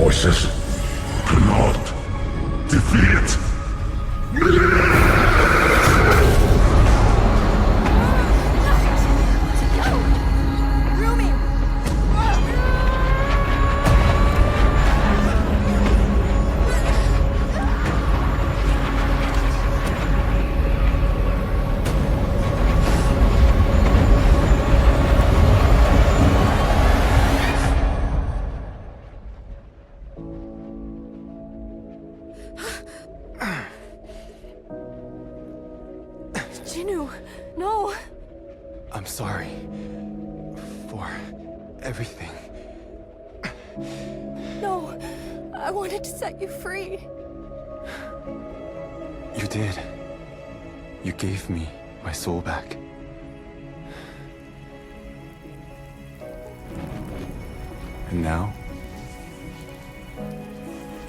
voices cannot defeat Rumi! Jinnu, no! I'm sorry for everything. No, I wanted to set you free. You did. You gave me my soul back. And now,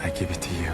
I give it to you.